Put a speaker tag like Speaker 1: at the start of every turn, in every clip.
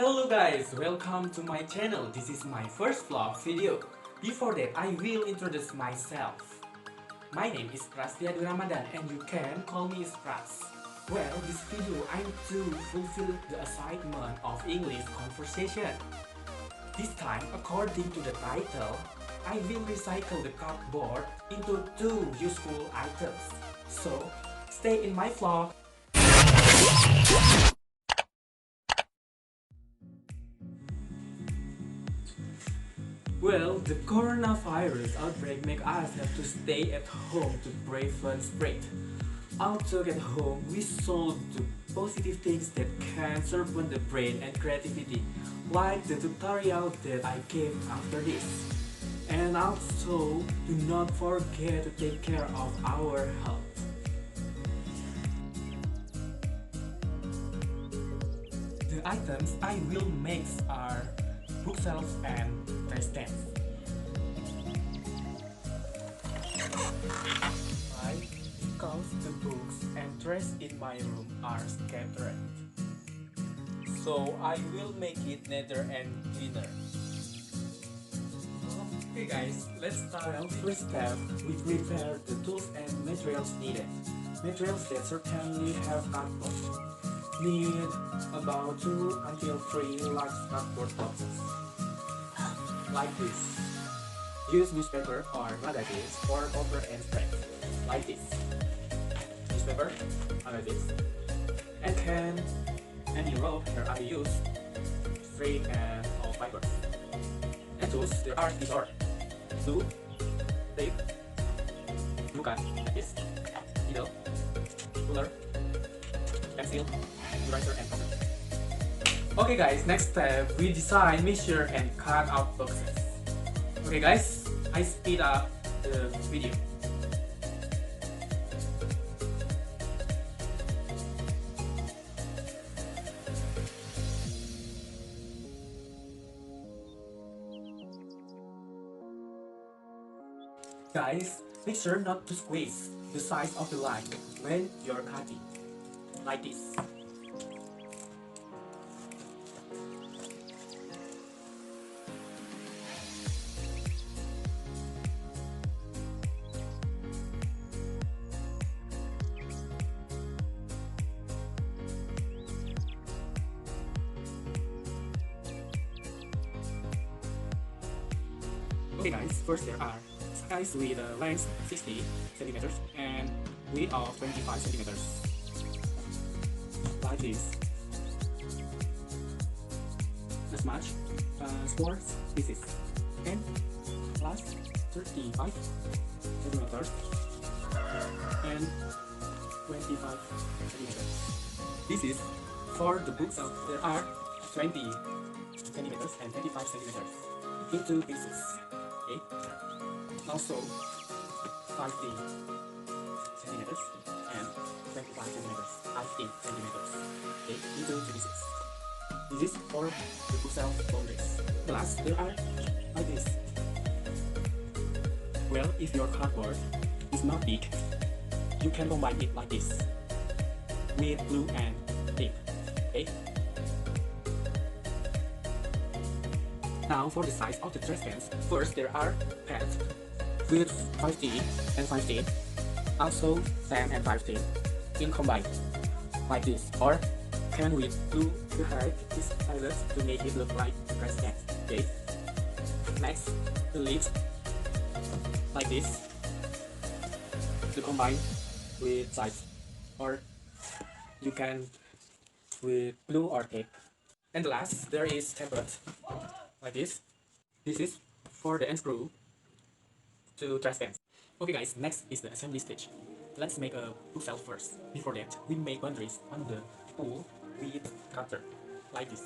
Speaker 1: Hello guys, welcome to my channel. This is my first vlog video. Before that, I will introduce myself. My name is Prastya Ramadhan and you can call me Pras. Well, this video I'm to fulfill the assignment of English conversation. This time, according to the title, I will recycle the cardboard into 2 useful items. So, stay in my vlog. Well, the coronavirus outbreak make us have to stay at home to prevent spread. Although at home, we saw the positive things that can sharpen the brain and creativity, like the tutorial that I gave after this. And also, do not forget to take care of our health. The items I will make are bookshelves and trash cans. Why? Because the books and trash in my room are scattered. So I will make it neater and cleaner. Okay guys, let's start. Well, first step, we prepare the tools and materials needed. Materials that certainly have cardboard. Need about 2 until 3 large cardboard boxes. Like this. Use newspaper or magazines for cover and spread. Like this. Newspaper, magazines, and can any rope here are used, string and all fibers. And tools there are these are glue, tape, glue gun, like this, needle, ruler, pencil, eraser and pencil. Okay guys, next step, we design, measure and cut out boxes. Okay guys, I speed up the video. Guys, make sure not to squeeze the size of the line when you're cutting, like this. Okay guys, first there are size with a length 60 centimeters and width of 25 centimeters. Like this. As much as 4 pieces. And plus 35 centimeters and 25 centimeters. This is for the bookshelf. There are 20 centimeters and 25 centimeters into pieces. Okay. Also 50 centimeters and 25 centimeters, 15 centimeters. Okay, into 2 pieces. This is for the bookshelf boundaries. The last there are like this. Well, if your cardboard is not big, you can combine it like this with glue and tape. Okay. Now for the size of the trash cans, first there are pans with 15 and 15, also 10 and 15 in combined, like this, or can with glue to hide these sizes to make it look like trash cans. Okay. Next, the lids, like this, to combine with size, or you can with glue or tape. And the last, there is template. Like this. This is for the end screw to trash cans. Okay guys, next is the assembly stage. Let's make a bookshelf first. Before that, we make boundaries on the pool with cutter, like this.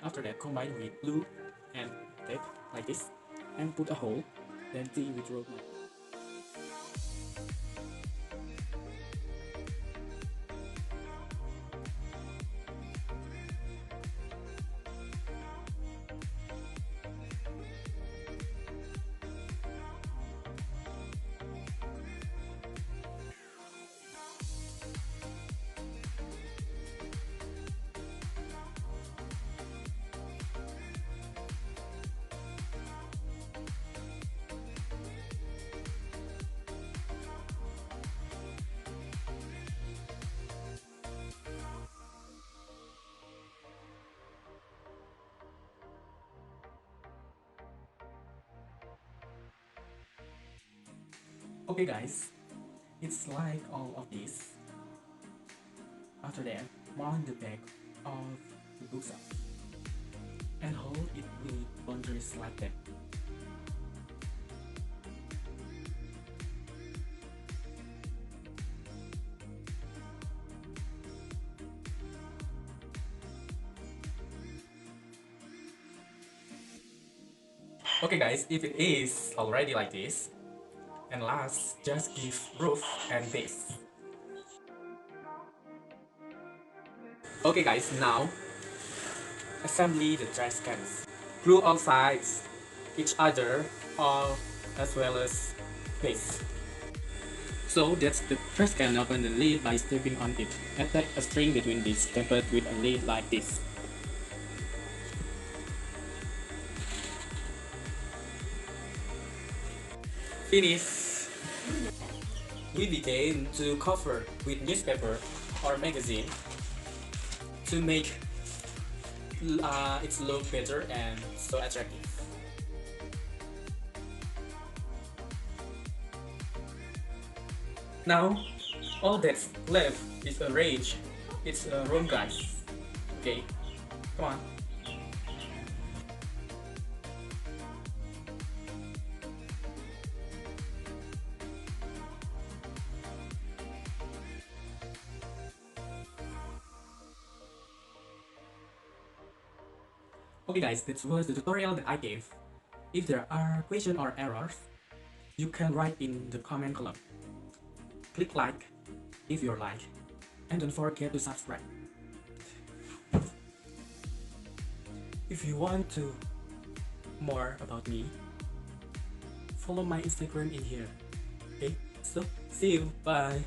Speaker 1: After that, combine with glue and tape, like this, and put a hole, then tee with rope. Okay guys, it's like all of this. After that, mount the back of the bookshelf and hold it with boundaries like that. Okay guys, if it is already like this, and last, just give roof and base. Okay guys, now assembly the trash cans. Glue all sides, each other, all as well as base. So that's the trash can open the lid by stepping on it. Attach a string between this tempered with a lid like this. Finish! We begin to cover with newspaper or magazine to make it look better and so attractive. Now, all that's left is arrange. It's a room, guys. Okay, come on. Okay guys, that was the tutorial that I gave. If there are questions or errors, you can write in the comment column. Click like if you like, and don't forget to subscribe. If you want to more about me, follow my Instagram in here. Okay, so see you, bye.